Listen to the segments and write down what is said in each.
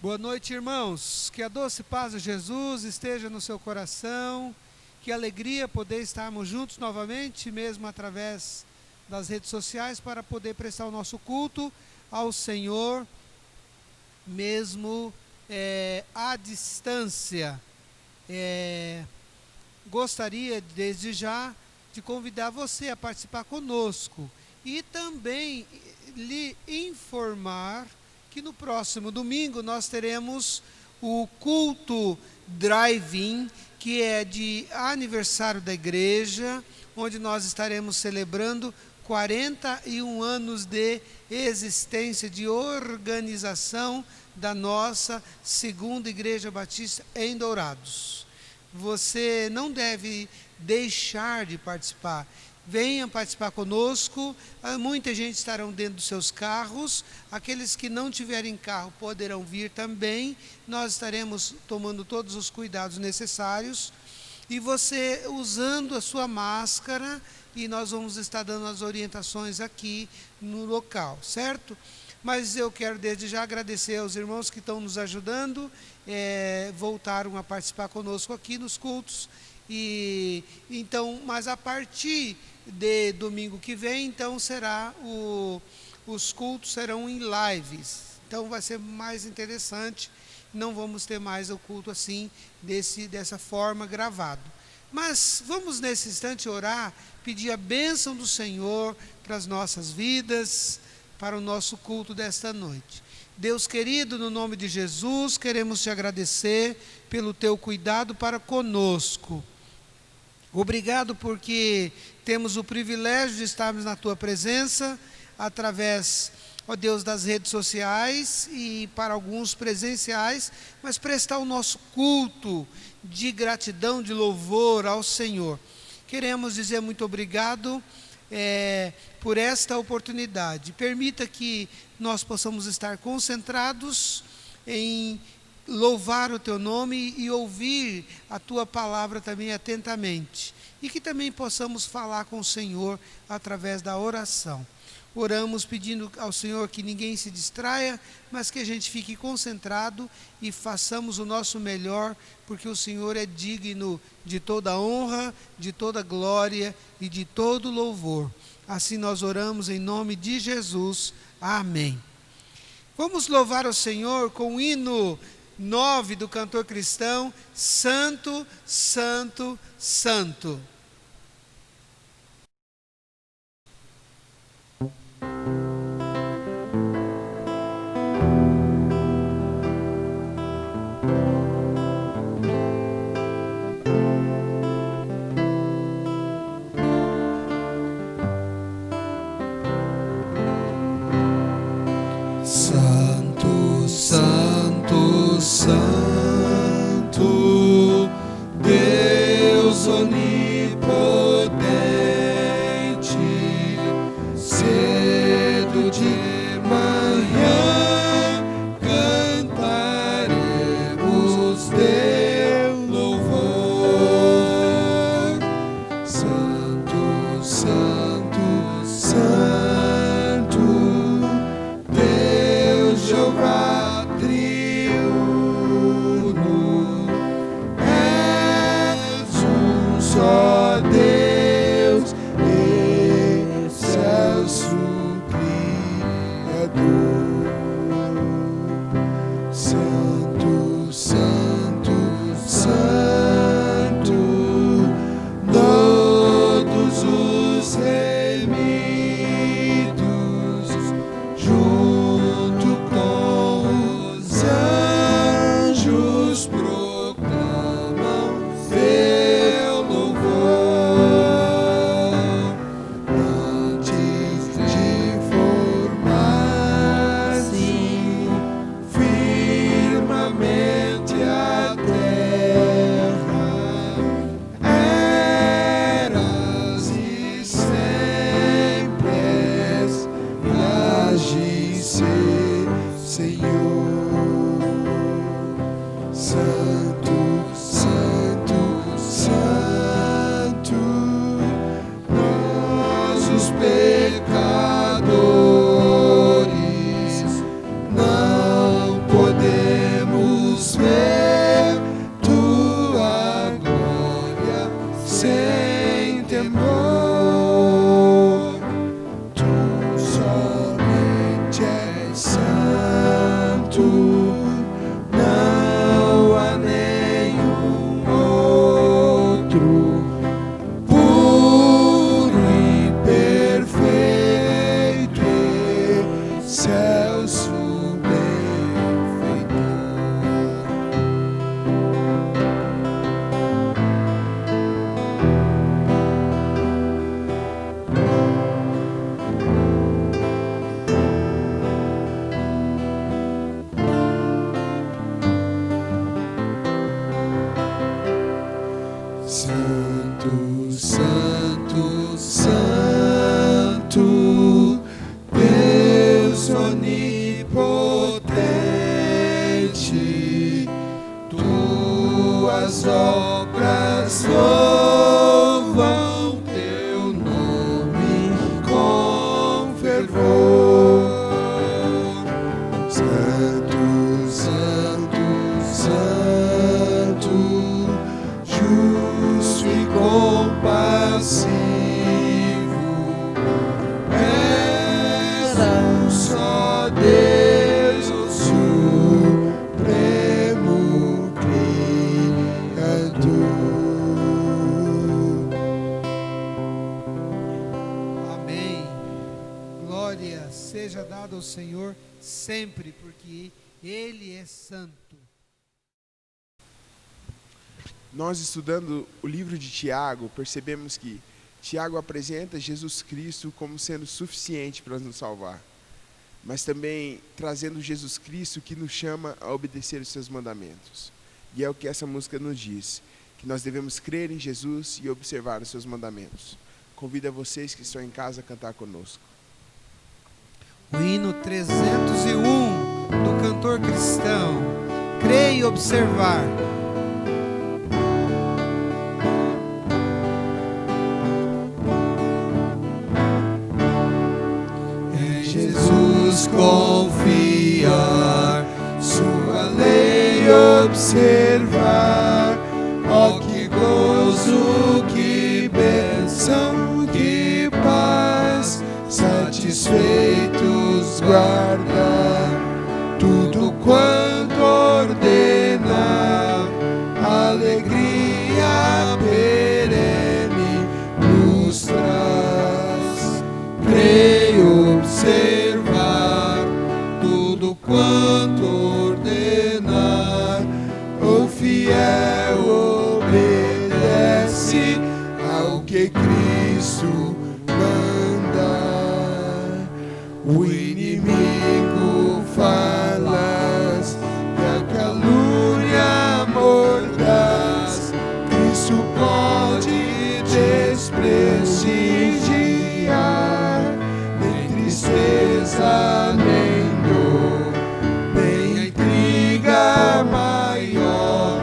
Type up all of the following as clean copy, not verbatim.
Boa noite, irmãos. Que a doce paz de Jesus esteja no seu coração. Que alegria poder estarmos juntos novamente, mesmo através das redes sociais, para poder prestar o nosso culto ao Senhor, mesmo à distância. Gostaria, desde já, de convidar você a participar conosco e também lhe informar que no próximo domingo nós teremos o culto drive-in, que é de aniversário da igreja, onde nós estaremos celebrando 41 anos de existência, de organização da nossa segunda Igreja Batista em Dourados. Você não deve deixar de participar. Venham participar conosco. Muita gente estará dentro dos seus carros. Aqueles que não tiverem carro poderão vir também. Nós estaremos tomando todos os cuidados necessários. E você usando a sua máscara, e nós vamos estar dando as orientações aqui no local, certo? Mas eu quero desde já agradecer aos irmãos que estão nos ajudando, voltaram a participar conosco aqui nos cultos. Mas a partir de domingo que vem, então os cultos serão em lives. Então vai ser mais interessante. Não vamos ter mais o culto assim, dessa forma, gravado. Mas vamos nesse instante orar, pedir a bênção do Senhor para as nossas vidas, para o nosso culto desta noite. Deus querido, no nome de Jesus, queremos te agradecer pelo teu cuidado para conosco. Obrigado porque temos o privilégio de estarmos na tua presença, através, ó Deus, das redes sociais e para alguns presenciais, mas prestar o nosso culto de gratidão, de louvor ao Senhor. Queremos dizer muito obrigado por esta oportunidade. Permita que nós possamos estar concentrados em louvar o teu nome e ouvir a tua palavra também atentamente. E que também possamos falar com o Senhor através da oração. Oramos pedindo ao Senhor que ninguém se distraia, mas que a gente fique concentrado e façamos o nosso melhor, porque o Senhor é digno de toda honra, de toda glória e de todo louvor. Assim nós oramos em nome de Jesus. Amém. Vamos louvar o Senhor com o hino 9 do cantor cristão, Santo, Santo, Santo. Santo, Santo, Santo, Deus onipotente, cedo de manhã cantaremos teu louvor. Santo, Santo, Santo, Jeová triuno, és um só Deus, excelso Criador. Santo, Santo, Santo, todos os remidos, junto com os anjos proclamam teu louvor. Antes de formar-se firmamente a terra, eras e sempre és, e agis, Senhor. Santo, Santo, Santo, nós os pecadores não podemos só Deus, Supremo Criador. Amém. Glória seja dada ao Senhor sempre, porque Ele é santo. Nós, estudando o livro de Tiago, percebemos que Tiago apresenta Jesus Cristo como sendo suficiente para nos salvar, mas também trazendo Jesus Cristo que nos chama a obedecer os seus mandamentos. E é o que essa música nos diz, que nós devemos crer em Jesus e observar os seus mandamentos. Convido a vocês que estão em casa a cantar conosco. O hino 301 do cantor cristão, crer e observar. Jesus confiar, sua lei observar. Ó, que gozo, que bênção, que paz, satisfeitos guardar tudo quanto ordena, alegria perene nos traz. Creio observar tudo quanto ordenar, o fiel obedece ao que Cristo manda. O inimigo falas e a calúnia mordaz, Cristo pode desprestigiar. Nem tristeza, nem dor, nem a intriga maior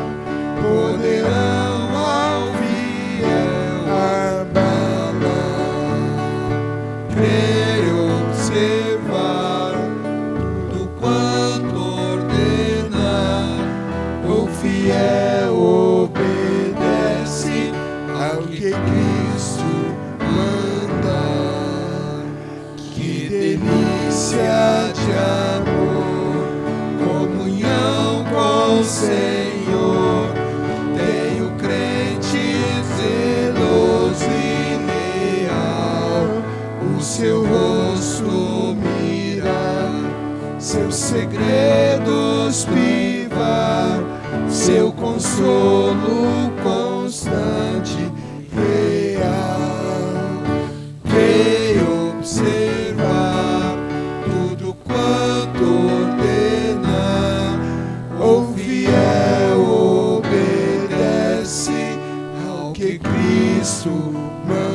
poderão ao fiel abalar. Creio observar tudo quanto ordenar, o fiel obedece ao que Cristo manda. Que delícia de amor, comunhão com o Senhor, tem o crente zeloso e leal, o seu rosto mirar, seus segredos privar, seu consolo constante real. Creio observar tudo quanto ordenar, o fiel obedece ao que Cristo manda.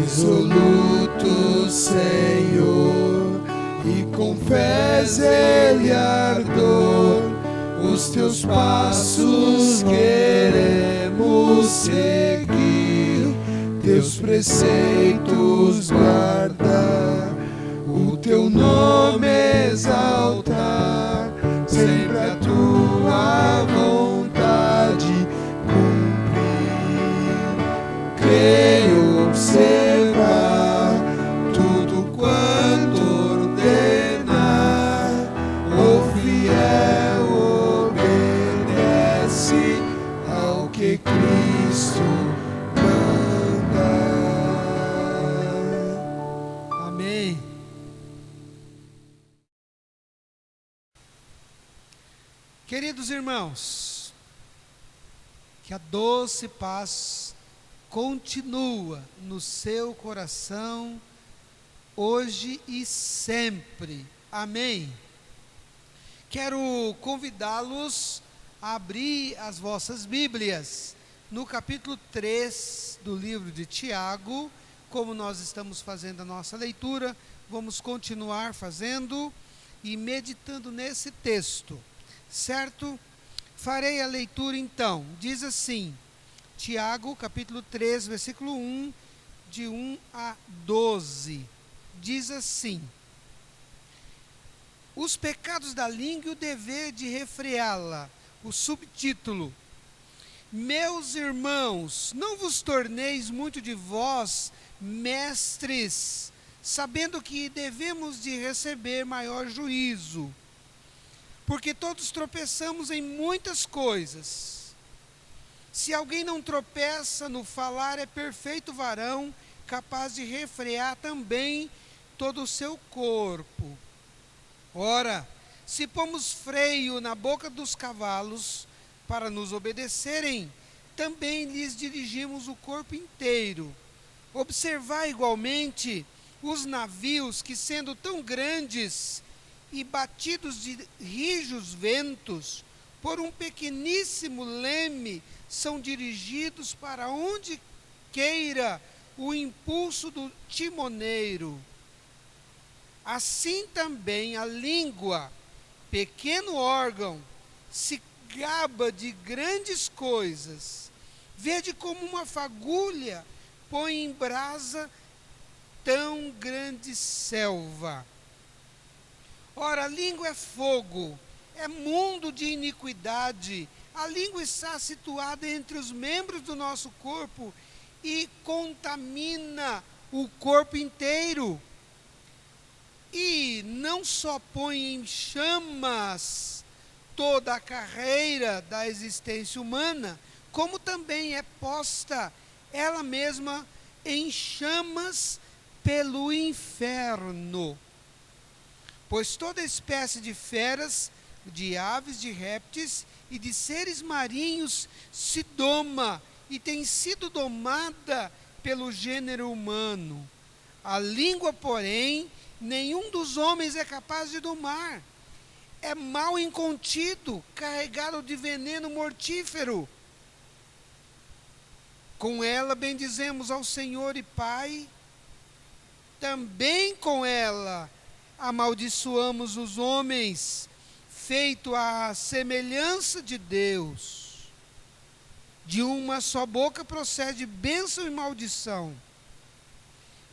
Resoluto, Senhor, e com fé e ardor, os teus passos queremos seguir, teus preceitos guardar, o teu nome exaltar, sempre a tua vontade cumprir. Creio observar tudo quanto ordenar, o fiel obedece ao que Cristo manda. Amém. Queridos irmãos, que a doce paz continua no seu coração hoje e sempre. Amém. Quero convidá-los a abrir as vossas Bíblias no capítulo 3 do livro de Tiago. Como nós estamos fazendo a nossa leitura, vamos continuar fazendo e meditando nesse texto, certo? Farei a leitura então. Diz assim, Tiago, capítulo 3, versículo 1, de 1 a 12. Diz assim: os pecados da língua e o dever de refreá-la. O subtítulo: Meus irmãos, não vos torneis muito de vós mestres, sabendo que devemos de receber maior juízo. Porque todos tropeçamos em muitas coisas. Se alguém não tropeça no falar, é perfeito varão, capaz de refrear também todo o seu corpo. Ora, se pomos freio na boca dos cavalos para nos obedecerem, também lhes dirigimos o corpo inteiro. Observai igualmente os navios que, sendo tão grandes e batidos de rijos ventos, por um pequeníssimo leme, são dirigidos para onde queira o impulso do timoneiro. Assim também a língua, pequeno órgão, se gaba de grandes coisas. Vede como uma fagulha põe em brasa tão grande selva. Ora, a língua é fogo, é mundo de iniquidade. A língua está situada entre os membros do nosso corpo e contamina o corpo inteiro. E não só põe em chamas toda a carreira da existência humana, como também é posta ela mesma em chamas pelo inferno. Pois toda espécie de feras, de aves, de répteis e de seres marinhos se doma e tem sido domada pelo gênero humano. A língua, porém, nenhum dos homens é capaz de domar. É mal incontido, carregado de veneno mortífero. Com ela bendizemos ao Senhor e Pai. Também com ela amaldiçoamos os homens, feito à semelhança de Deus. De uma só boca procede bênção e maldição.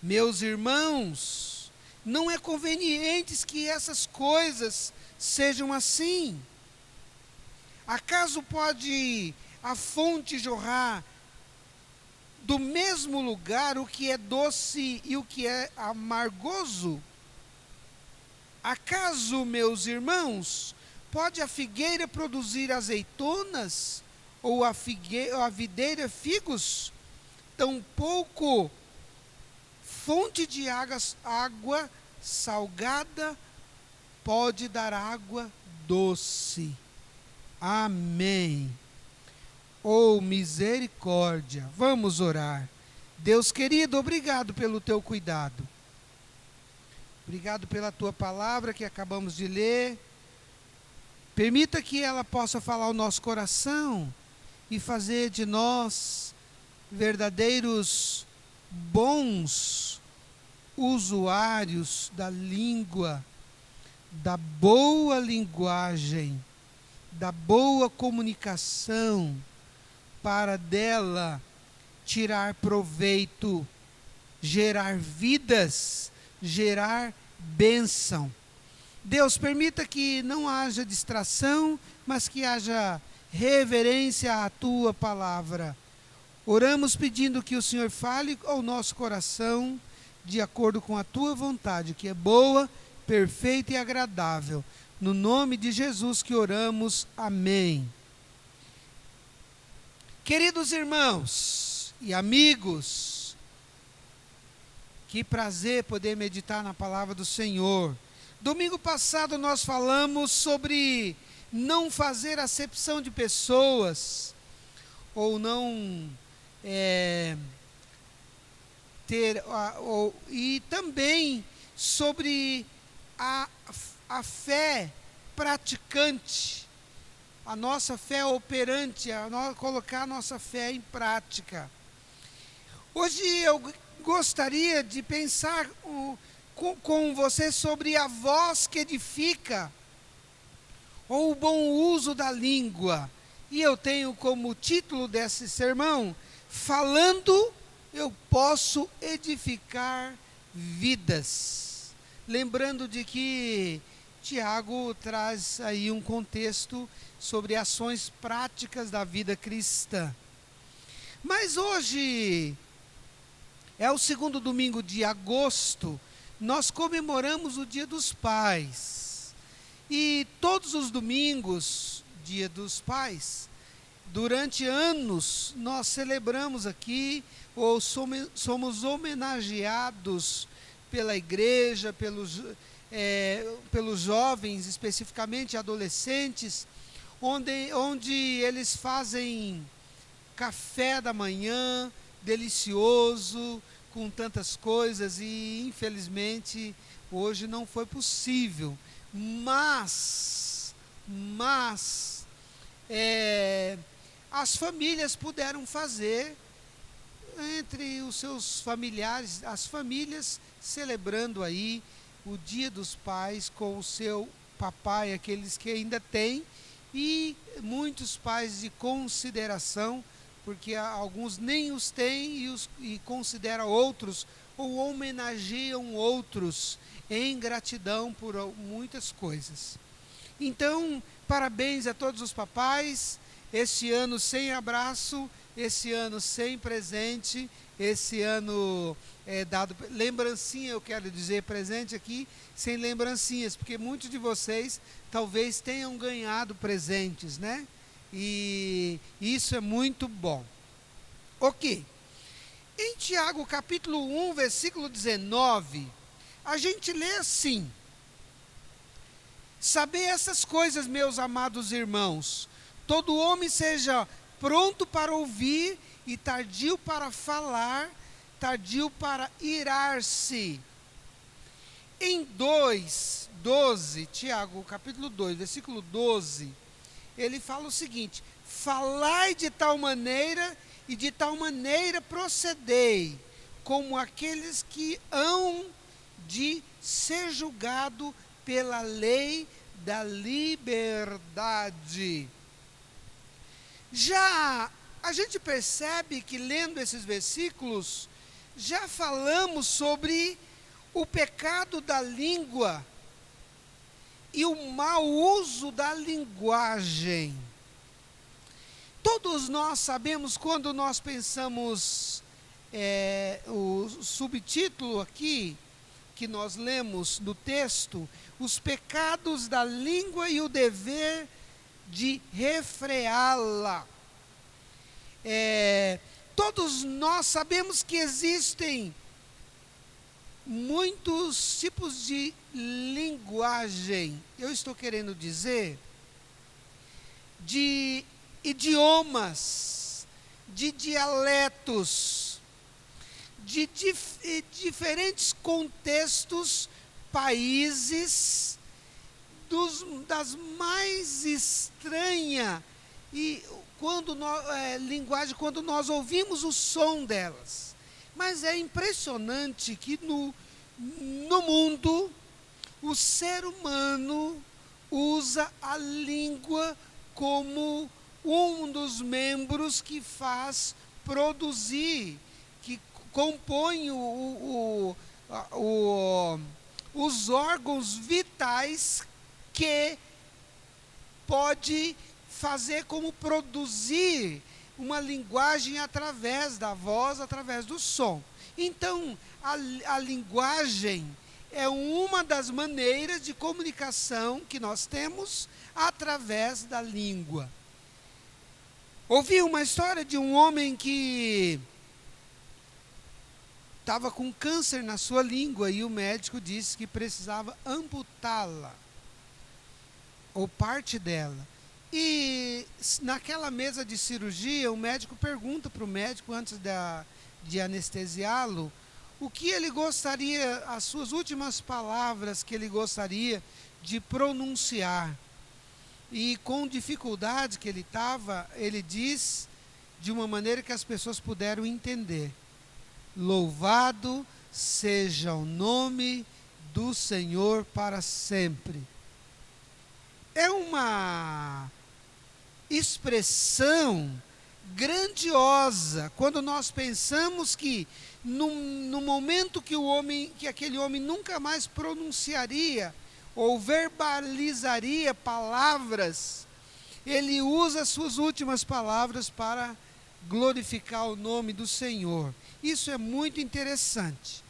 Meus irmãos, não é conveniente que essas coisas sejam assim. Acaso pode a fonte jorrar do mesmo lugar o que é doce e o que é amargoso? Acaso, meus irmãos, pode a figueira produzir azeitonas ou a videira figos? Tampouco fonte de água salgada pode dar água doce. Amém. Oh, misericórdia. Vamos orar. Deus querido, obrigado pelo teu cuidado. Obrigado pela tua palavra que acabamos de ler. Permita que ela possa falar ao nosso coração e fazer de nós verdadeiros bons usuários da língua, da boa linguagem, da boa comunicação, para dela tirar proveito, gerar vidas, gerar bênção. Deus, permita que não haja distração, mas que haja reverência à tua palavra. Oramos pedindo que o Senhor fale ao nosso coração de acordo com a tua vontade, que é boa, perfeita e agradável. No nome de Jesus que oramos. Amém. Queridos irmãos e amigos, que prazer poder meditar na palavra do Senhor. Domingo passado nós falamos sobre não fazer acepção de pessoas, ou não e também sobre a fé praticante, a nossa fé operante, colocar a nossa fé em prática. Hoje eu gostaria de pensar com você sobre a voz que edifica, ou o bom uso da língua. E eu tenho como título desse sermão: falando eu posso edificar vidas. Lembrando de que Tiago traz aí um contexto sobre ações práticas da vida cristã. Mas hoje é o segundo domingo de agosto, nós comemoramos o Dia dos Pais. E todos os domingos, Dia dos Pais, durante anos nós celebramos aqui, ou somos homenageados pela igreja, pelos jovens, especificamente adolescentes, onde eles fazem café da manhã, delicioso, com tantas coisas, e infelizmente hoje não foi possível. Mas as famílias puderam fazer, entre os seus familiares, as famílias celebrando aí o Dia dos Pais com o seu papai, aqueles que ainda têm, e muitos pais de consideração, porque alguns nem os têm e consideram outros, ou homenageiam outros em gratidão por muitas coisas. Então, parabéns a todos os papais, este ano sem abraço, esse ano sem presente, esse ano dado lembrancinha, eu quero dizer, presente aqui, sem lembrancinhas, porque muitos de vocês talvez tenham ganhado presentes, né? E isso é muito bom. Ok. Em Tiago capítulo 1, versículo 19, a gente lê assim: Sabei essas coisas, meus amados irmãos, todo homem seja pronto para ouvir e tardio para falar, tardio para irar-se. Em 2:12, Tiago capítulo 2, versículo 12, ele fala o seguinte: falai de tal maneira e de tal maneira procedei, como aqueles que hão de ser julgado pela lei da liberdade. Já a gente percebe que, lendo esses versículos, já falamos sobre o pecado da língua e o mau uso da linguagem. Todos nós sabemos, quando nós pensamos, o subtítulo aqui, que nós lemos no texto, os pecados da língua e o dever de refreá-la. Todos nós sabemos que existem muitos tipos de linguagem. Eu estou querendo dizer de idiomas, de dialetos, de diferentes contextos, países, das mais estranhas linguagem, quando nós ouvimos o som delas. Mas é impressionante que no mundo o ser humano usa a língua como um dos membros que faz produzir, que compõe os órgãos vitais que pode fazer como produzir uma linguagem através da voz, através do som. Então, a linguagem é uma das maneiras de comunicação que nós temos através da língua. Ouvi uma história de um homem que estava com câncer na sua língua e o médico disse que precisava amputá-la, ou parte dela. E naquela mesa de cirurgia, o médico pergunta para o médico, antes de anestesiá-lo, o que ele gostaria, as suas últimas palavras que ele gostaria de pronunciar. E com dificuldade que ele estava, ele diz de uma maneira que as pessoas puderam entender: louvado seja o nome do Senhor para sempre. É uma expressão grandiosa quando nós pensamos que no momento que aquele homem nunca mais pronunciaria ou verbalizaria palavras, ele usa as suas últimas palavras para glorificar o nome do Senhor. Isso é muito interessante.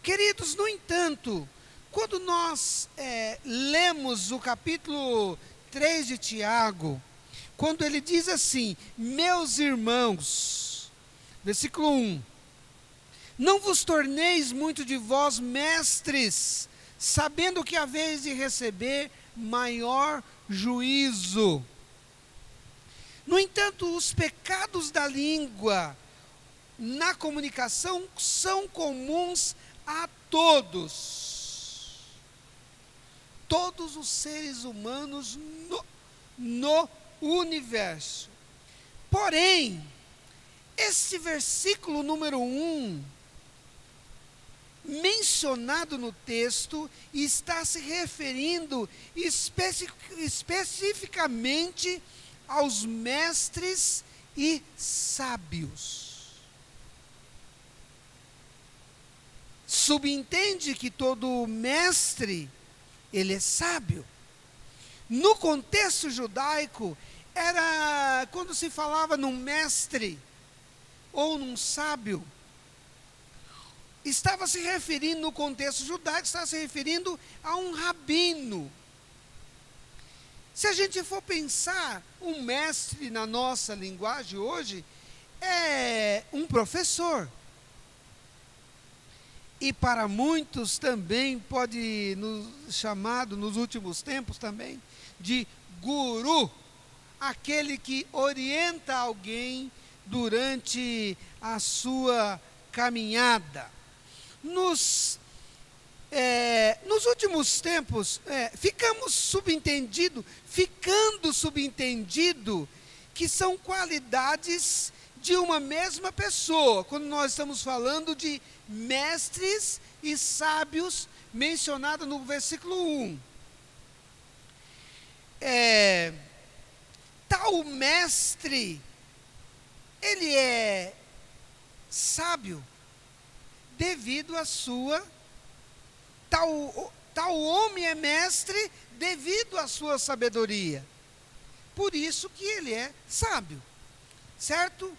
Queridos, no entanto, quando nós lemos o capítulo 3 de Tiago, quando ele diz assim: meus irmãos, versículo 1, não vos torneis muito de vós mestres, sabendo que haveis de receber maior juízo. No entanto, os pecados da língua na comunicação são comuns a todos. Todos os seres humanos no universo. Porém, esse versículo número 1, mencionado no texto, está se referindo especificamente aos mestres e sábios. Subentende que todo mestre, ele é sábio. No contexto judaico, era quando se falava num mestre ou num sábio, estava se referindo, no contexto judaico, estava se referindo a um rabino. Se a gente for pensar, um mestre na nossa linguagem hoje é um professor. E para muitos também pode chamado nos últimos tempos também de guru, aquele que orienta alguém durante a sua caminhada. Nos últimos tempos, ficando subentendido que são qualidades de uma mesma pessoa, quando nós estamos falando de mestres e sábios, mencionado no versículo 1. Tal mestre, ele é sábio devido à sua... Tal homem é mestre devido à sua sabedoria. Por isso que ele é sábio. Certo?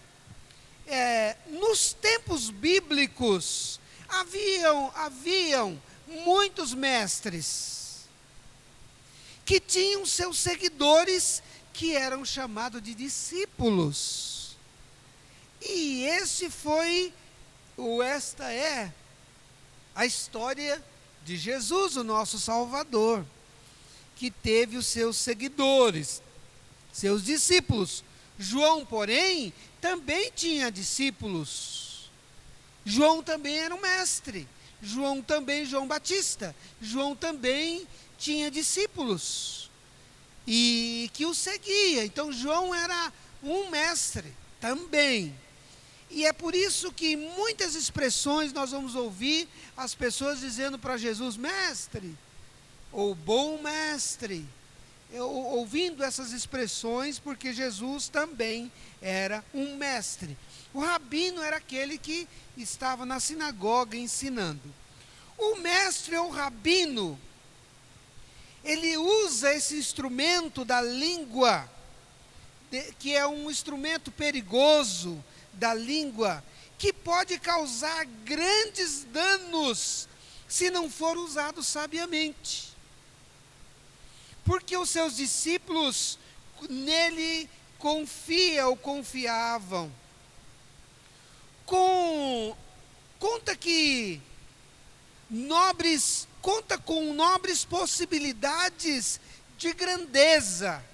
Nos tempos bíblicos, haviam muitos mestres que tinham seus seguidores, que eram chamados de discípulos. E esta é a história de Jesus, o nosso Salvador, que teve os seus seguidores, seus discípulos. João, porém, também tinha discípulos. João também era um mestre. João Batista. João também tinha discípulos e que o seguia. Então João era um mestre também. E é por isso que muitas expressões nós vamos ouvir as pessoas dizendo para Jesus, mestre, ou bom mestre, ouvindo essas expressões, porque Jesus também era um mestre. O rabino era aquele que estava na sinagoga ensinando. O mestre ou rabino, ele usa esse instrumento da língua, que é um instrumento perigoso da língua, que pode causar grandes danos se não for usado sabiamente. Porque os seus discípulos nele confiavam. Conta com nobres possibilidades de grandeza,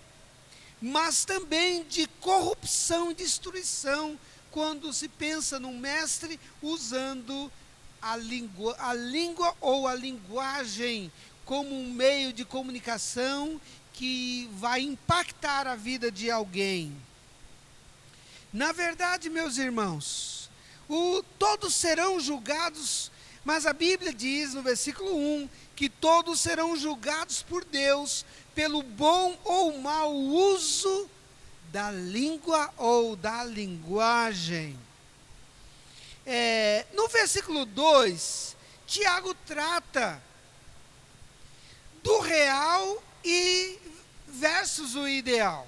mas também de corrupção e destruição, quando se pensa num mestre usando a língua ou a linguagem como um meio de comunicação que vai impactar a vida de alguém. Na verdade, meus irmãos, todos serão julgados, mas a Bíblia diz no versículo 1 que todos serão julgados por Deus pelo bom ou mau uso da língua ou da linguagem. No versículo 2, Tiago trata do real e versus o ideal.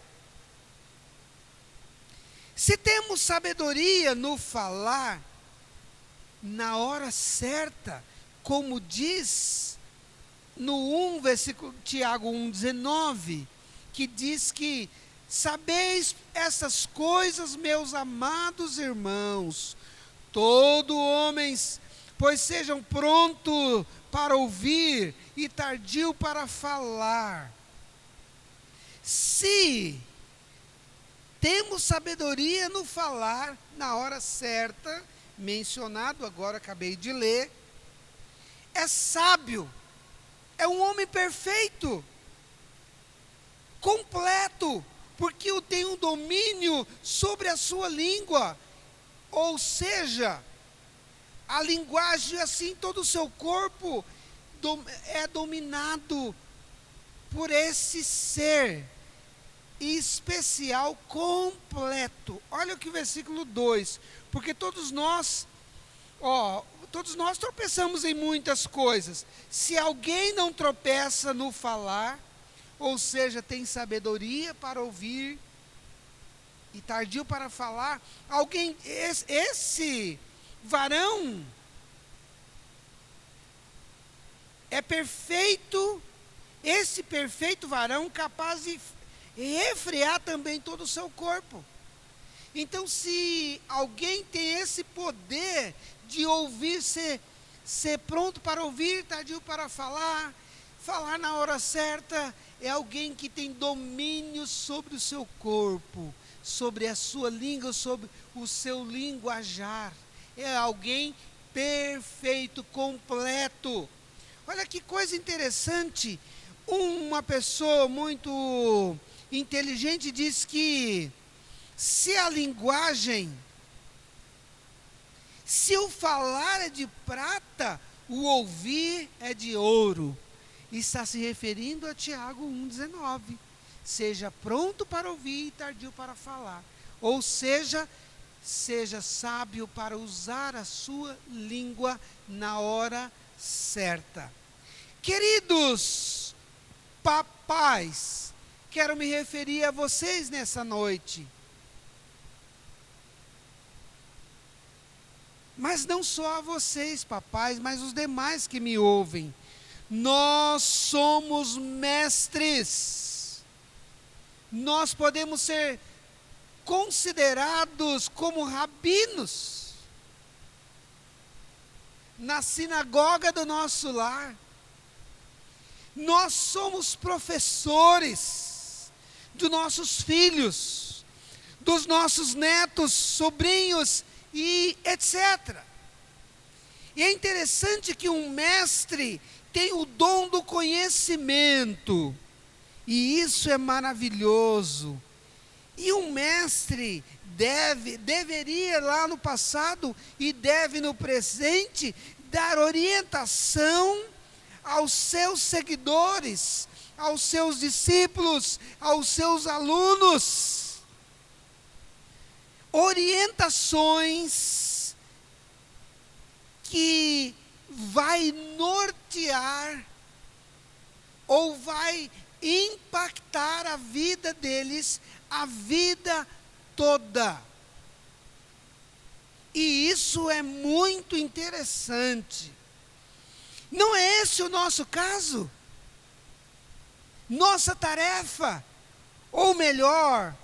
Se temos sabedoria no falar, na hora certa, como diz no 1, versículo Tiago 1,19, que diz que sabeis essas coisas, meus amados irmãos, todo homens, pois sejam prontos para ouvir e tardio para falar. Se temos sabedoria no falar, na hora certa, mencionado agora, acabei de ler, é sábio, é um homem perfeito, completo, porque tem um domínio sobre a sua língua, ou seja, a linguagem, assim, todo o seu corpo é dominado por esse ser especial completo. Olha o que o versículo 2, porque todos nós tropeçamos em muitas coisas. Se alguém não tropeça no falar, ou seja, tem sabedoria para ouvir e tardio para falar, esse varão é perfeito, esse perfeito varão capaz de refrear também todo o seu corpo. Então, se alguém tem esse poder de ouvir, ser pronto para ouvir, tardio para falar na hora certa, é alguém que tem domínio sobre o seu corpo, sobre a sua língua, sobre o seu linguajar. É alguém perfeito, completo. Olha que coisa interessante. Uma pessoa muito inteligente diz que se a linguagem, se o falar é de prata, o ouvir é de ouro. Está se referindo a Tiago 1,19. Seja pronto para ouvir e tardio para falar. Ou seja, seja sábio para usar a sua língua na hora certa. Queridos papais, quero me referir a vocês nessa noite. Mas não só a vocês, papais, mas os demais que me ouvem. Nós somos mestres. Nós podemos ser considerados como rabinos na sinagoga do nosso lar. Nós somos professores dos nossos filhos, dos nossos netos, sobrinhos e etc. E é interessante que um mestre tem o dom do conhecimento, e isso é maravilhoso. E um mestre deveria lá no passado e deve no presente dar orientação aos seus seguidores, aos seus discípulos, aos seus alunos. Orientações que vai nortear ou vai impactar a vida deles a vida toda. E isso é muito interessante. Não é esse o nosso caso? Nossa tarefa, ou melhor,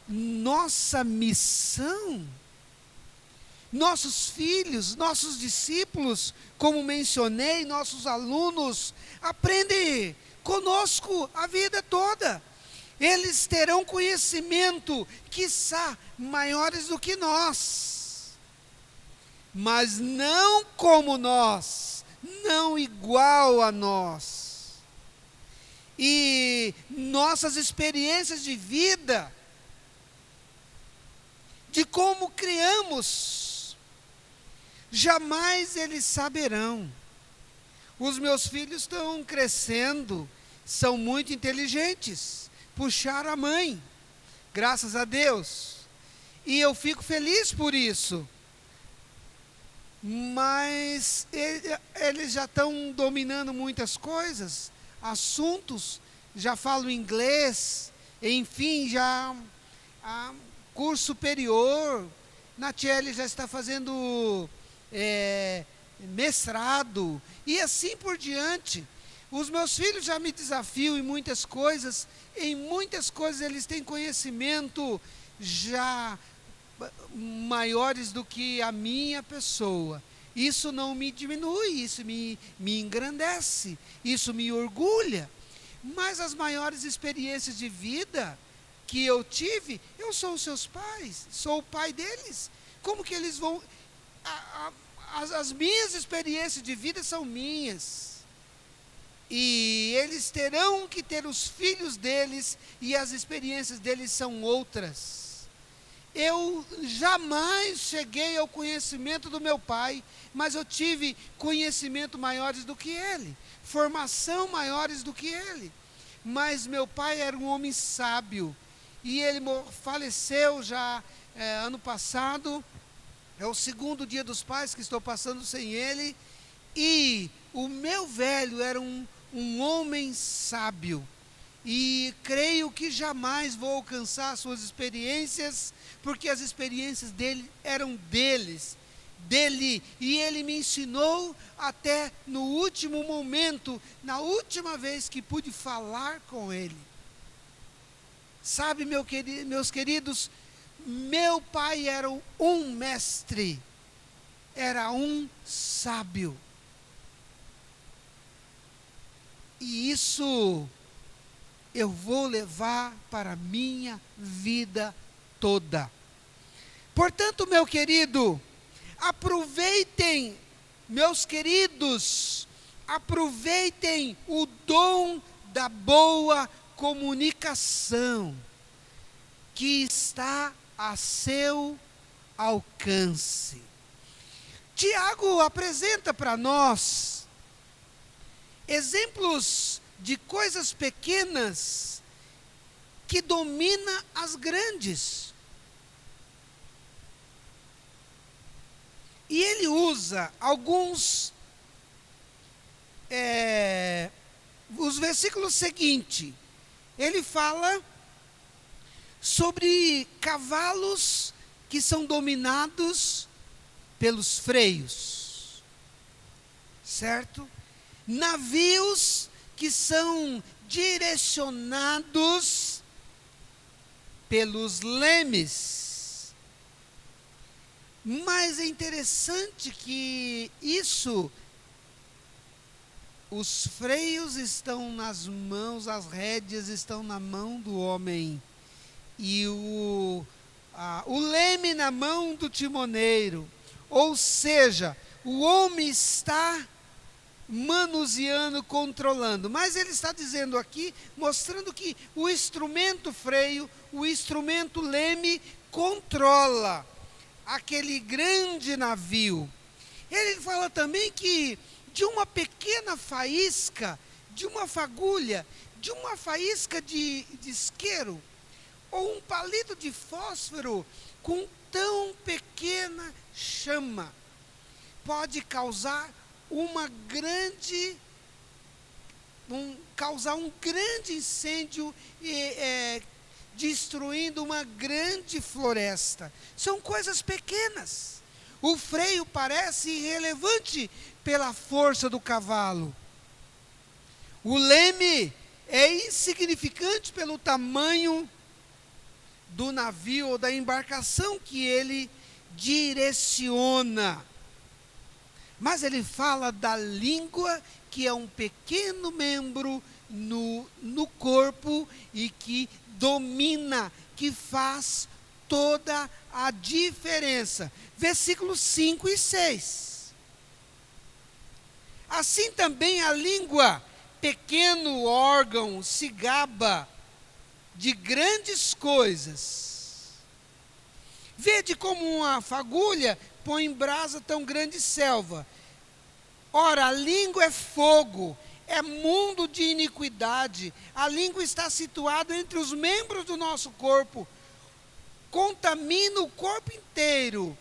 nossa missão. Nossos filhos, nossos discípulos, como mencionei, nossos alunos, aprendem conosco a vida toda. Eles terão conhecimento, quiçá, maiores do que nós. Mas não como nós, não igual a nós. E nossas experiências de vida, de como criamos, jamais eles saberão. Os meus filhos estão crescendo, são muito inteligentes, puxaram a mãe, graças a Deus, e eu fico feliz por isso. Mas eles já estão dominando muitas coisas, assuntos, já falo inglês, enfim, já curso superior. Natiele já está fazendo mestrado, e assim por diante. Os meus filhos já me desafiam em muitas coisas eles têm conhecimento já maiores do que a minha pessoa. Isso não me diminui, isso me engrandece, isso me orgulha. Mas as maiores experiências de vida que eu tive, eu sou os seus pais, sou o pai deles. Como que eles vão... As minhas experiências de vida são minhas. E eles terão que ter os filhos deles, e as experiências deles são outras. Eu jamais cheguei ao conhecimento do meu pai, mas eu tive conhecimento maiores do que ele, formação maiores do que ele. Mas meu pai era um homem sábio, e ele faleceu já ano passado. É o segundo dia dos pais que estou passando sem ele. E o meu velho era um homem sábio. E creio que jamais vou alcançar suas experiências, porque as experiências dele eram dele. E ele me ensinou até no último momento, na última vez que pude falar com ele. Sabe, meus queridos, meu pai era um mestre, era um sábio. E isso eu vou levar para a minha vida toda. Portanto, meu querido, aproveitem, meus queridos, aproveitem o dom da boa comunicação que está a seu alcance. Tiago apresenta para nós exemplos de coisas pequenas que dominam as grandes. E ele usa alguns, os versículos seguintes. Ele fala sobre cavalos que são dominados pelos freios, certo? Navios que são direcionados pelos lemes. Mas é interessante que os freios estão nas mãos, as rédeas estão na mão do homem, e o leme na mão do timoneiro. Ou seja, o homem está manuseando, controlando. Mas ele está dizendo aqui, mostrando que o instrumento freio, o instrumento leme, controla aquele grande navio. Ele fala também que de uma pequena faísca, de uma fagulha, de uma faísca de isqueiro, ou um palito de fósforo com tão pequena chama, pode causar um grande incêndio, destruindo uma grande floresta. São coisas pequenas. O freio parece irrelevante pela força do cavalo. O leme é insignificante pelo tamanho do navio ou da embarcação que ele direciona. Mas ele fala da língua, que é um pequeno membro no corpo e que domina, que faz toda a diferença. Versículos 5 e 6. Assim também a língua, pequeno órgão, se gaba de grandes coisas. Vede como uma fagulha põe em brasa tão grande selva. Ora, a língua é fogo, é mundo de iniquidade. A língua está situada entre os membros do nosso corpo, contamina o corpo inteiro,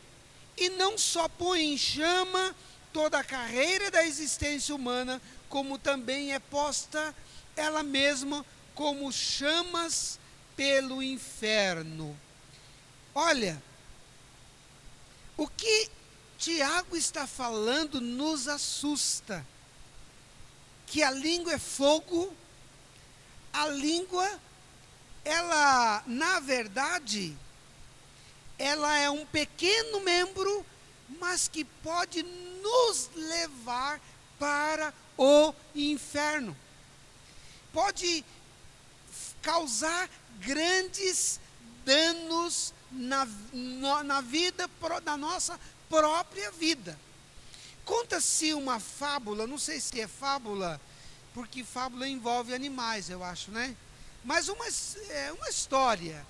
e não só põe em chama toda a carreira da existência humana, como também é posta ela mesma como chamas pelo inferno. Olha, o que Tiago está falando nos assusta. Que a língua é fogo, a língua, ela, na verdade, ela é um pequeno membro, mas que pode nos levar para o inferno. Pode causar grandes danos na vida, na nossa própria vida. Conta-se uma fábula, não sei se é fábula, porque fábula envolve animais, eu acho, né? Mas uma história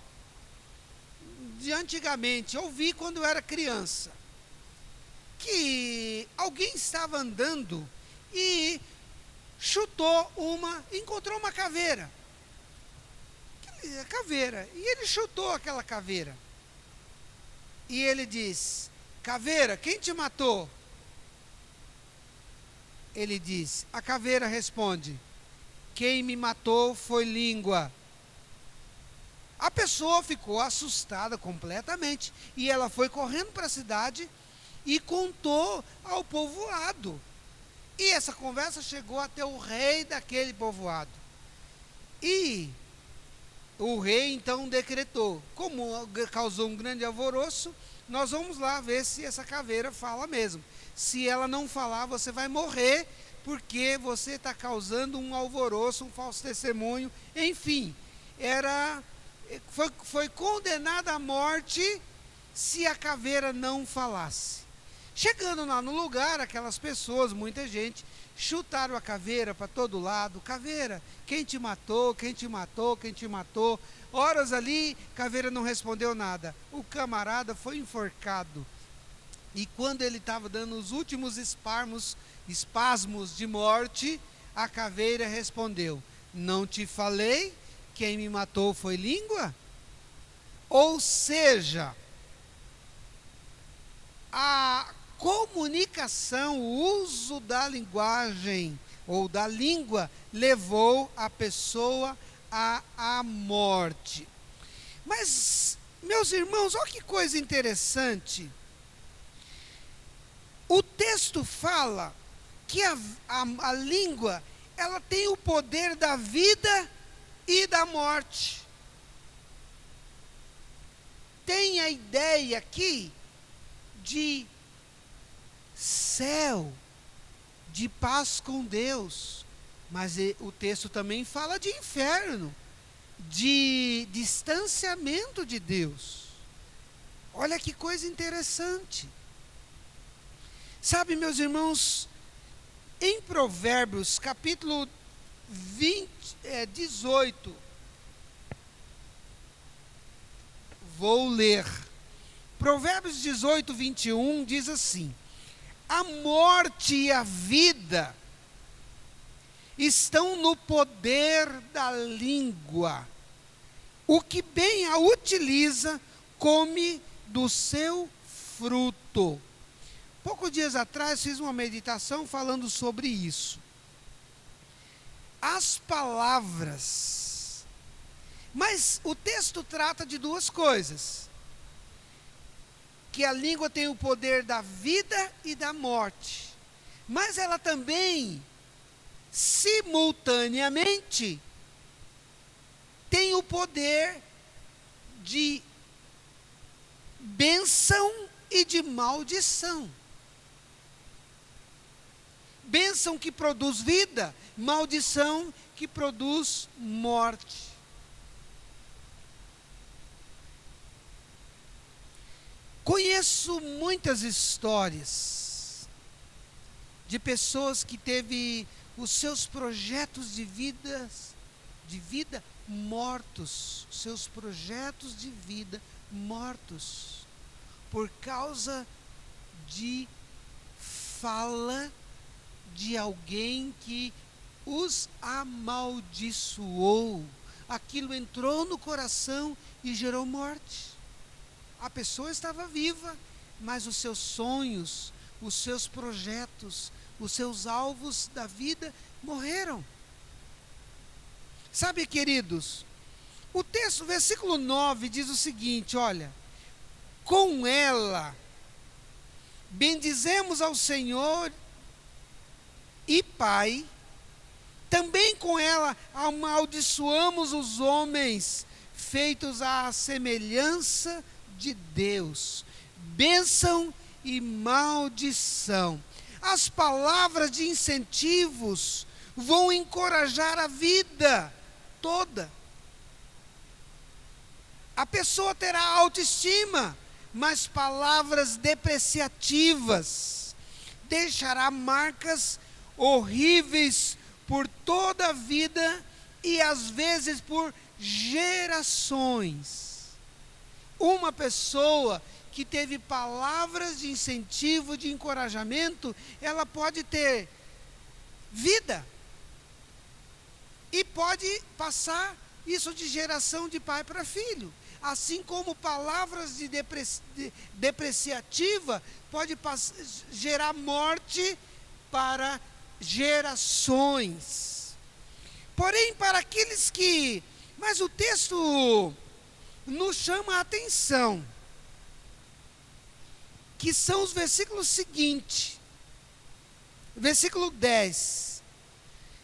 de antigamente, eu vi quando eu era criança, que alguém estava andando e encontrou uma caveira. Caveira. E ele chutou aquela caveira. E ele diz: caveira, quem te matou? Ele diz, a caveira responde: quem me matou foi língua. A pessoa ficou assustada completamente. E ela foi correndo para a cidade e contou ao povoado. E essa conversa chegou até o rei daquele povoado. E o rei então decretou, como causou um grande alvoroço, nós vamos lá ver se essa caveira fala mesmo. Se ela não falar, você vai morrer, porque você está causando um alvoroço, um falso testemunho. Enfim, foi condenada à morte se a caveira não falasse. Chegando lá no lugar, aquelas pessoas, muita gente, chutaram a caveira para todo lado. Caveira, quem te matou, quem te matou, quem te matou? Horas ali, caveira não respondeu nada. O camarada foi enforcado. E quando ele estava dando os últimos espasmos de morte, a caveira respondeu: não te falei? Quem me matou foi língua? Ou seja, a comunicação, o uso da linguagem ou da língua levou a pessoa à morte. Mas, meus irmãos, olha que coisa interessante. O texto fala que a língua, ela tem o poder da vida e da morte. Tem a ideia aqui de céu, de paz com Deus, mas o texto também fala de inferno, de distanciamento de Deus. Olha que coisa interessante. Sabe, meus irmãos, em Provérbios, capítulo 18, vou ler. Provérbios 18, 21 diz assim: a morte e a vida estão no poder da língua. O que bem a utiliza, come do seu fruto. Poucos dias atrás fiz uma meditação falando sobre isso. As palavras. Mas o texto trata de duas coisas. Que a língua tem o poder da vida e da morte. Mas ela também, simultaneamente, tem o poder de bênção e de maldição. Bênção que produz vida, maldição que produz morte. Conheço muitas histórias de pessoas que teve os seus projetos de vida mortos, seus projetos de vida mortos, por causa de fala de alguém que os amaldiçoou. Aquilo entrou no coração e gerou morte. A pessoa estava viva, mas os seus sonhos, os seus projetos, os seus alvos da vida morreram. Sabe, queridos, o texto, versículo 9, diz o seguinte, olha, com ela bendizemos ao Senhor e Pai, também com ela amaldiçoamos os homens feitos à semelhança de Deus. Bênção e maldição. As palavras de incentivos vão encorajar a vida toda. A pessoa terá autoestima, mas palavras depreciativas deixará marcas horríveis por toda a vida e às vezes por gerações. Uma pessoa que teve palavras de incentivo, de encorajamento, ela pode ter vida e pode passar isso de geração de pai para filho. Assim como palavras de depreciativa pode gerar morte para gerações. Porém, para aqueles que... Mas o texto nos chama a atenção, que são os versículos seguintes. Versículo 10.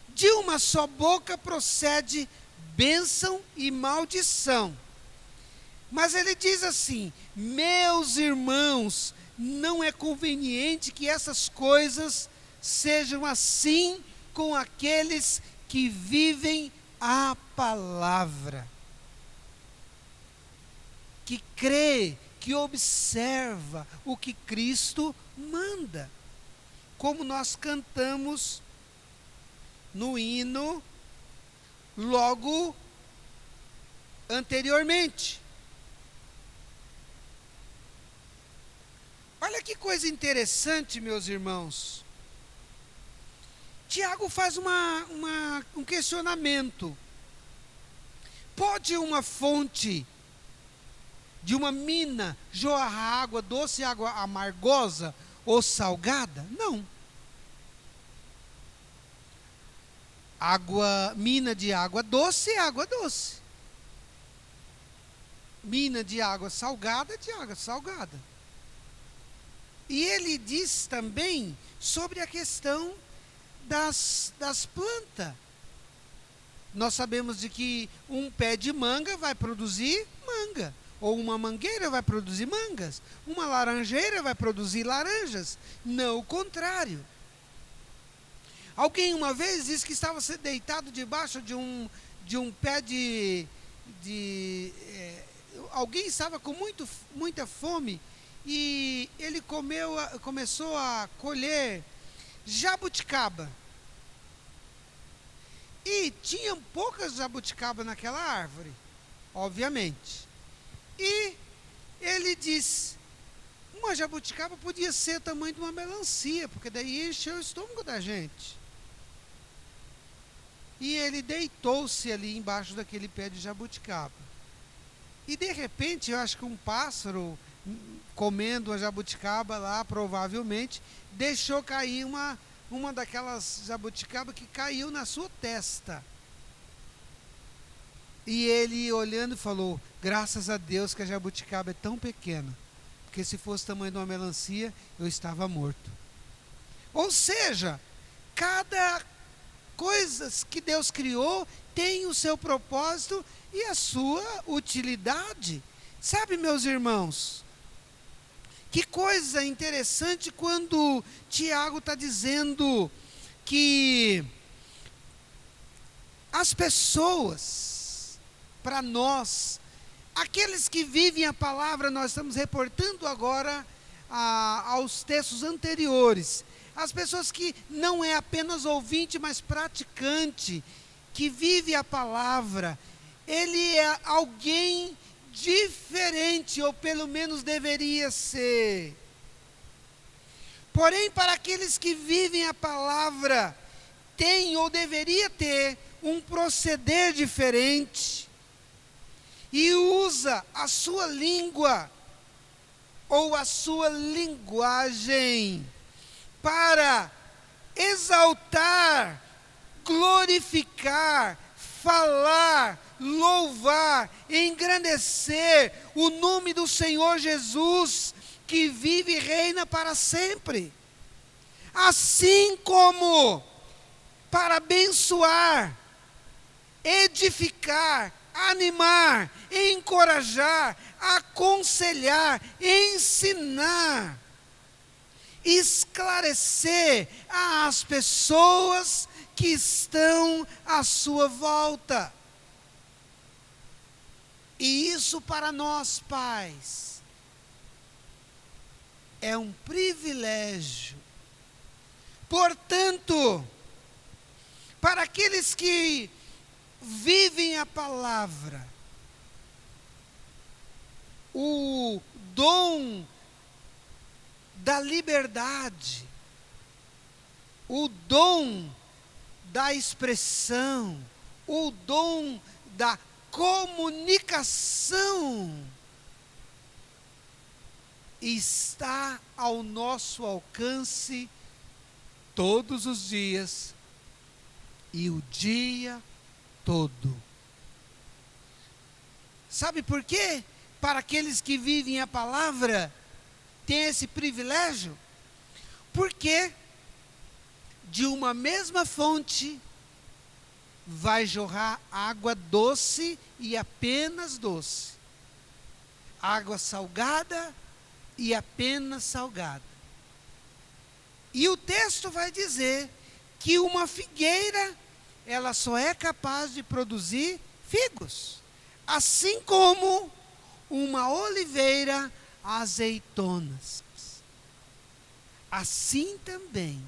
De uma só boca procede bênção e maldição. Mas ele diz assim: meus irmãos, não é conveniente que essas coisas sejam assim com aqueles que vivem a palavra, que crê, que observa o que Cristo manda, como nós cantamos no hino logo anteriormente. Olha que coisa interessante, meus irmãos. Tiago faz um questionamento. Pode uma fonte de uma mina jorrar água doce, água amargosa ou salgada? Não. Mina de água doce é água doce. Mina de água salgada é de água salgada. E ele diz também sobre a questão das plantas. Nós sabemos de que um pé de manga vai produzir manga, ou uma mangueira vai produzir mangas, uma laranjeira vai produzir laranjas, não o contrário. Alguém uma vez disse que estava deitado debaixo de um pé alguém estava com muita fome e ele começou a colher jabuticaba. E tinha poucas jabuticaba naquela árvore, obviamente. E ele disse, uma jabuticaba podia ser o tamanho de uma melancia, porque daí encheu o estômago da gente. E ele deitou-se ali embaixo daquele pé de jabuticaba. E de repente, eu acho que um pássaro comendo uma jabuticaba lá, provavelmente, deixou cair uma daquelas jabuticaba que caiu na sua testa. E ele olhando falou, graças a Deus que a jabuticaba é tão pequena, porque se fosse o tamanho de uma melancia, eu estava morto. Ou seja, cada coisa que Deus criou tem o seu propósito e a sua utilidade. Sabe, meus irmãos, que coisa interessante quando Tiago está dizendo que as pessoas, para nós, aqueles que vivem a palavra, nós estamos reportando agora aos textos anteriores, as pessoas que não é apenas ouvinte, mas praticante, que vive a palavra, ele é alguém diferente, ou pelo menos deveria ser. Porém, para aqueles que vivem a palavra, tem ou deveria ter um proceder diferente, e usa a sua língua, ou a sua linguagem, para exaltar, glorificar, falar, louvar, engrandecer o nome do Senhor Jesus, que vive e reina para sempre. Assim como para abençoar, edificar, animar, encorajar, aconselhar, ensinar, esclarecer às pessoas que estão à sua volta. E isso para nós pais é um privilégio. Portanto, para aqueles que vivem a palavra, o dom da liberdade, o dom da expressão, o dom da comunicação está ao nosso alcance todos os dias e o dia todo. Sabe por quê? Para aqueles que vivem a palavra, tem esse privilégio, porque de uma mesma fonte vai jorrar água doce e apenas doce, água salgada e apenas salgada. E o texto vai dizer que uma figueira, ela só é capaz de produzir figos, assim como uma oliveira, azeitonas. Assim também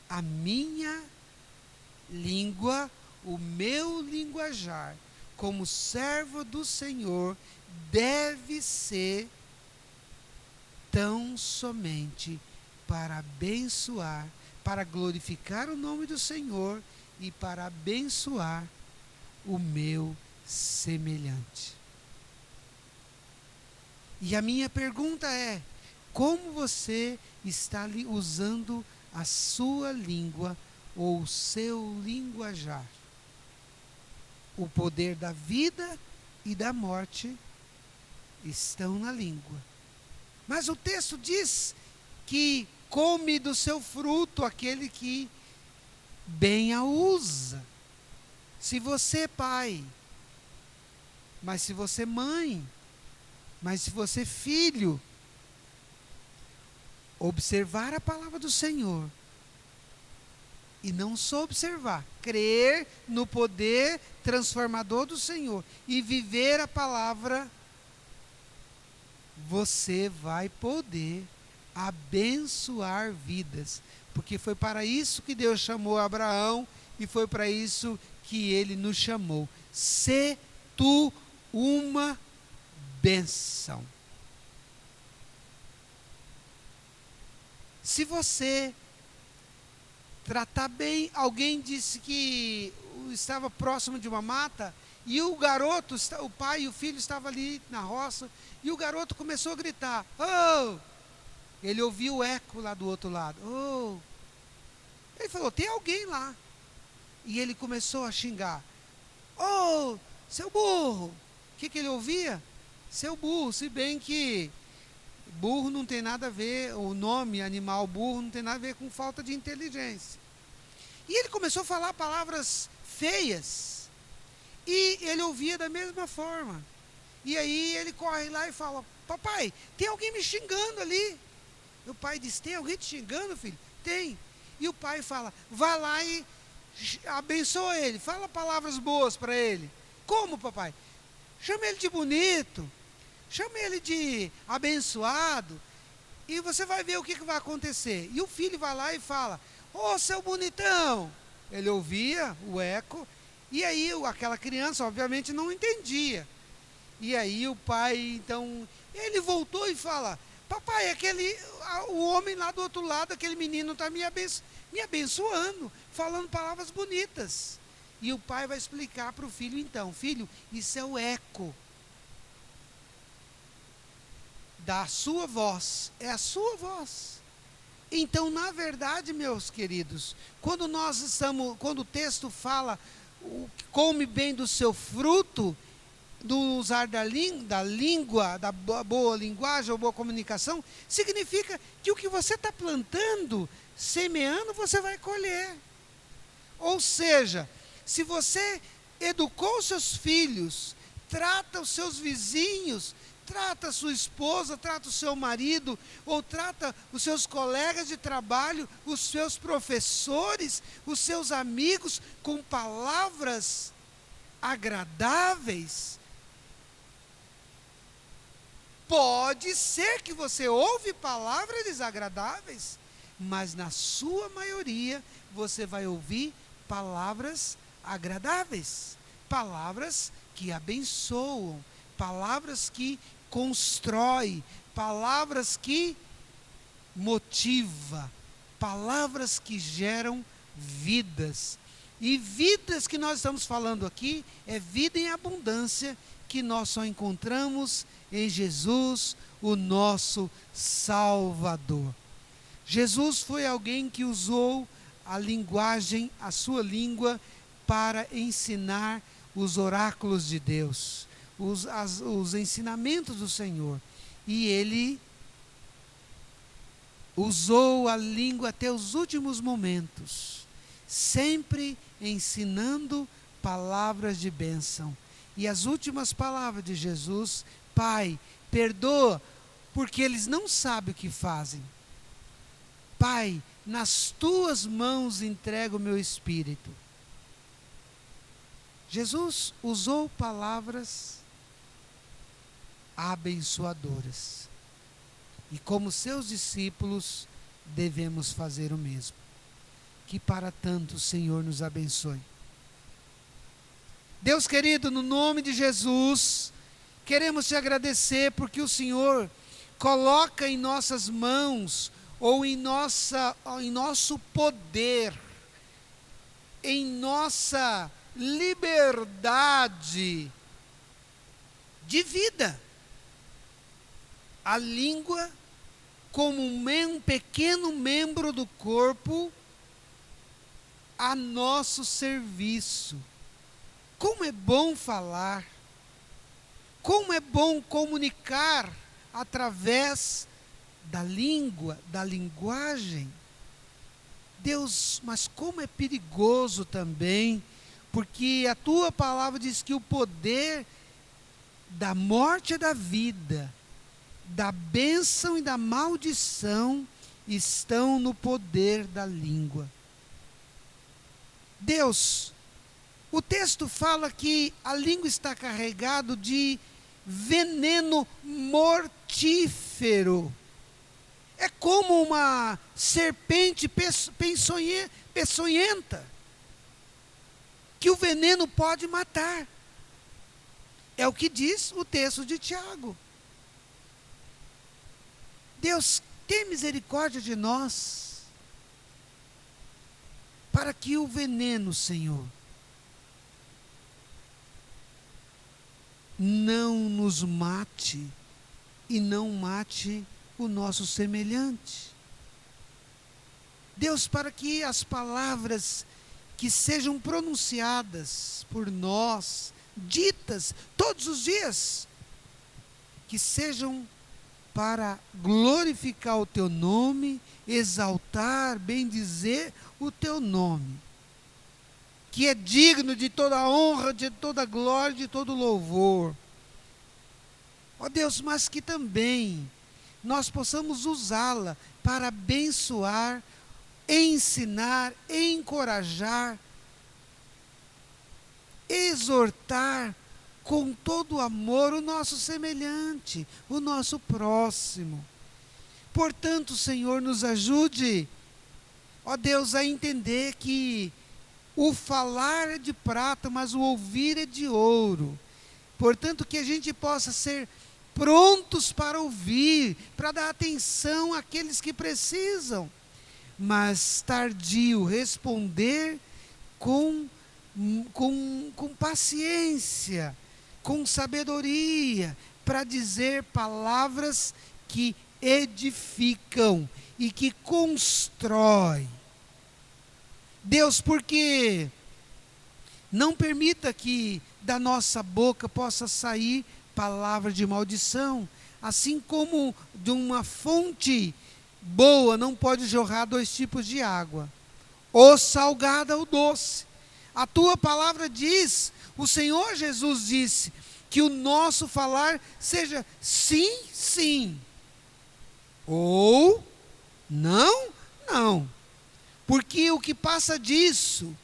a minha língua, o meu linguajar, como servo do Senhor, deve ser tão somente para abençoar, para glorificar o nome do Senhor e para abençoar o meu semelhante. E a minha pergunta é: como você está usando a sua língua ou o seu linguajar? O poder da vida e da morte estão na língua. Mas o texto diz que come do seu fruto aquele que bem a usa. Se você pai, mas se você mãe, mas se você filho, observar a palavra do Senhor, e não só observar, crer no poder transformador do Senhor e viver a palavra, você vai poder abençoar vidas, porque foi para isso que Deus chamou Abraão e foi para isso que ele nos chamou. Sê tu uma bênção. Se você tratar bem, alguém disse que estava próximo de uma mata e o garoto, o pai e o filho estavam ali na roça e o garoto começou a gritar: "Oh!" Ele ouviu o eco lá do outro lado. "Oh!" Ele falou: "Tem alguém lá." E ele começou a xingar: "Oh, seu burro!" O que ele ouvia? Seu burro, se bem que burro não tem nada a ver, o nome animal burro não tem nada a ver com falta de inteligência. E ele começou a falar palavras feias. E ele ouvia da mesma forma. E aí ele corre lá e fala: "Papai, tem alguém me xingando ali." E o pai diz: "Tem alguém te xingando, filho?" "Tem." E o pai fala: "Vá lá e abençoa ele, fala palavras boas para ele." "Como, papai?" "Chama ele de bonito, chama ele de abençoado, e você vai ver o que vai acontecer." E o filho vai lá e fala: "Ô, seu bonitão." Ele ouvia o eco, e aí aquela criança obviamente não entendia. E aí o pai, então, ele voltou e fala: "Papai, o homem lá do outro lado, aquele menino está me abençoando, falando palavras bonitas." E o pai vai explicar para o filho: "Então, filho, isso é o eco da sua voz, é a sua voz." Então, na verdade, meus queridos, quando o texto fala come bem do seu fruto, do usar da língua, da boa linguagem ou boa comunicação, significa que o que você está plantando, semeando, você vai colher. Ou seja, se você educou seus filhos, trata os seus vizinhos, trata a sua esposa, trata o seu marido, ou trata os seus colegas de trabalho, os seus professores, os seus amigos, com palavras agradáveis, pode ser que você ouve palavras desagradáveis, mas na sua maioria você vai ouvir palavras agradáveis, palavras que abençoam, palavras que constroem, palavras que motivam, palavras que geram vidas. E vidas que nós estamos falando aqui é vida em abundância, que nós só encontramos em Jesus, o nosso Salvador. Jesus foi alguém que usou a linguagem, a sua língua, para ensinar os oráculos de Deus, os ensinamentos do Senhor. E ele usou a língua até os últimos momentos, sempre ensinando palavras de bênção. E as últimas palavras de Jesus: Pai, perdoa, porque eles não sabem o que fazem. Pai, nas tuas mãos entrego o meu espírito. Jesus usou palavras abençoadoras. E como seus discípulos, devemos fazer o mesmo. Que para tanto o Senhor nos abençoe. Deus querido, no nome de Jesus, queremos te agradecer porque o Senhor coloca em nossas mãos, ou em nosso poder, em nossa liberdade de vida, a língua como um pequeno membro do corpo a nosso serviço. Como é bom falar, como é bom comunicar através da língua, da linguagem. Deus, mas como é perigoso também, porque a tua palavra diz que o poder da morte e da vida, da bênção e da maldição, estão no poder da língua. Deus, o texto fala que a língua está carregada de veneno mortífero. É como uma serpente peçonhenta, que o veneno pode matar. É o que diz o texto de Tiago. Deus, tem misericórdia de nós, para que o veneno, Senhor, não nos mate e não mate o nosso semelhante. Deus, para que as palavras que sejam pronunciadas por nós, ditas todos os dias, que sejam para glorificar o teu nome, exaltar, bendizer o teu nome, que é digno de toda honra, de toda glória, de todo louvor. Ó Deus, mas que também nós possamos usá-la para abençoar, ensinar, encorajar, exortar com todo amor o nosso semelhante, o nosso próximo. Portanto, Senhor, nos ajude, ó Deus, a entender que o falar é de prata, mas o ouvir é de ouro. Portanto, que a gente possa ser prontos para ouvir, para dar atenção àqueles que precisam, mas tardio, responder com paciência, com sabedoria, para dizer palavras que edificam e que constroem. Deus, porque Não permita que da nossa boca possa sair palavra de maldição, assim como de uma fonte boa não pode jorrar dois tipos de água, ou salgada ou doce. A tua palavra diz, o Senhor Jesus disse, que o nosso falar seja sim, sim, ou não, não. Porque o que passa disso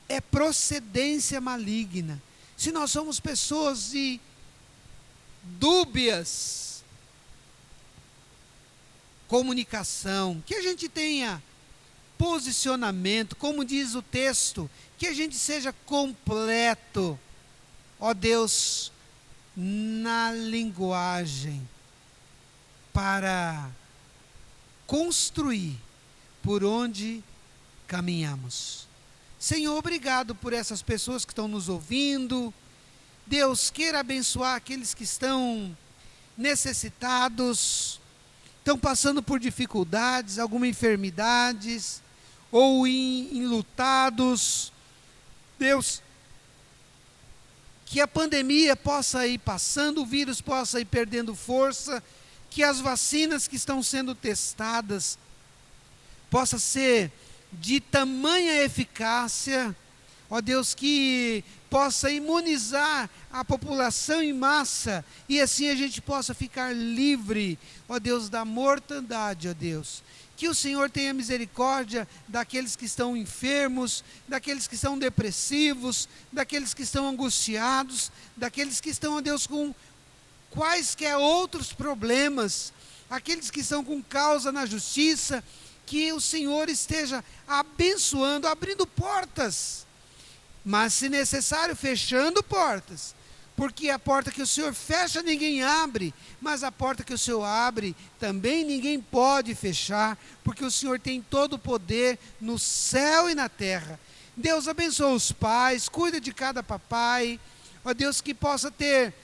é procedência maligna. Se nós somos pessoas de dúbias comunicação, que a gente tenha posicionamento, como diz o texto, que a gente seja completo, ó Deus, na linguagem, para construir por onde caminhamos. Senhor, obrigado por essas pessoas que estão nos ouvindo. Deus, queira abençoar aqueles que estão necessitados, estão passando por dificuldades, algumas enfermidades, ou enlutados. Deus, que a pandemia possa ir passando, o vírus possa ir perdendo força, que as vacinas que estão sendo testadas possa ser de tamanha eficácia, ó Deus, que possa imunizar a população em massa, e assim a gente possa ficar livre, ó Deus, da mortandade, ó Deus. Que o Senhor tenha misericórdia daqueles que estão enfermos, daqueles que estão depressivos, daqueles que estão angustiados, daqueles que estão, ó Deus, com quaisquer outros problemas, aqueles que estão com causa na justiça, que o Senhor esteja abençoando, abrindo portas, mas se necessário fechando portas, porque a porta que o Senhor fecha ninguém abre, mas a porta que o Senhor abre também ninguém pode fechar, porque o Senhor tem todo o poder no céu e na terra. Deus abençoa os pais, cuida de cada papai, ó Deus, que possa ter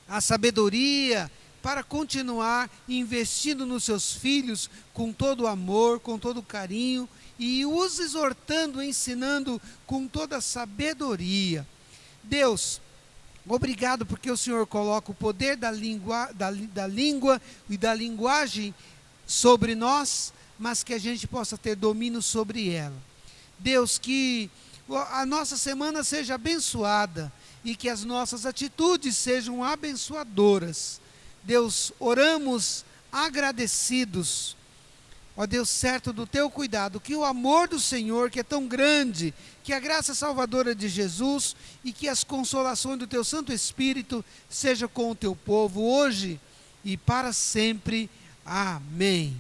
a sabedoria para continuar investindo nos seus filhos com todo o amor, com todo o carinho, e os exortando, ensinando com toda a sabedoria. Deus, obrigado porque o Senhor coloca o poder da língua e da linguagem sobre nós, mas que a gente possa ter domínio sobre ela. Deus, que a nossa semana seja abençoada e que as nossas atitudes sejam abençoadoras. Deus, oramos agradecidos, ó Deus, certo do teu cuidado, que o amor do Senhor, que é tão grande, que a graça salvadora de Jesus e que as consolações do teu Santo Espírito sejam com o teu povo hoje e para sempre. Amém.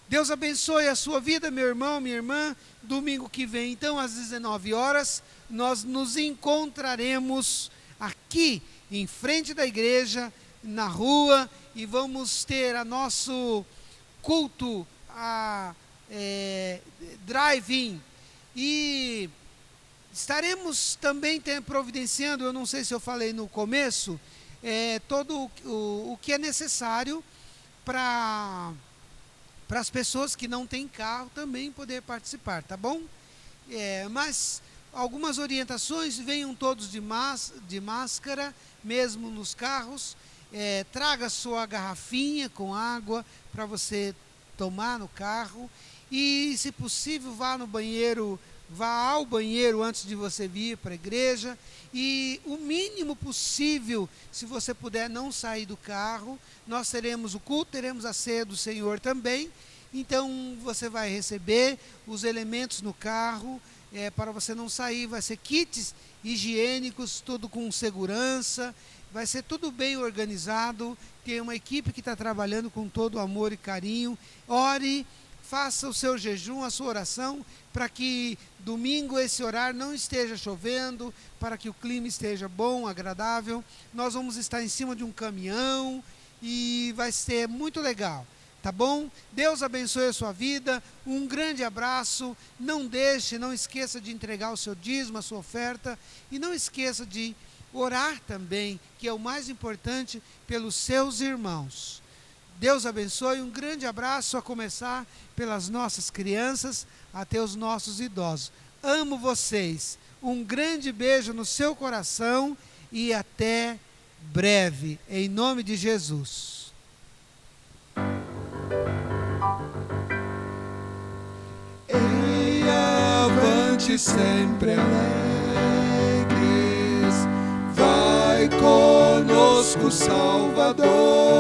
Deus abençoe a sua vida, meu irmão, minha irmã. Domingo que vem, então, às 19 horas, nós nos encontraremos aqui, em frente da igreja, na rua, e vamos ter a nosso culto, drive-in, e estaremos também providenciando, eu não sei se eu falei no começo, todo o que é necessário para as pessoas que não têm carro também poder participar, tá bom? Mas algumas orientações, venham todos de máscara, mesmo nos carros. Traga sua garrafinha com água para você tomar no carro, e se possível vá ao banheiro antes de você vir para a igreja, e o mínimo possível, se você puder não sair do carro. Nós teremos o culto, teremos a ceia do Senhor também, então você vai receber os elementos no carro, para você não sair. Vai ser kits higiênicos, tudo com segurança. Vai ser tudo bem organizado, tem uma equipe que está trabalhando com todo amor e carinho. Ore, faça o seu jejum, a sua oração, para que domingo esse horário não esteja chovendo, para que o clima esteja bom, agradável. Nós vamos estar em cima de um caminhão e vai ser muito legal, tá bom? Deus abençoe a sua vida, um grande abraço. Não esqueça de entregar o seu dízimo, a sua oferta, e não esqueça de orar também, que é o mais importante, pelos seus irmãos. Deus abençoe, um grande abraço, a começar pelas nossas crianças até os nossos idosos. amo vocês. Um grande beijo no seu coração e até breve, em nome de Jesus. E avante sempre alegres, vai conosco, Salvador.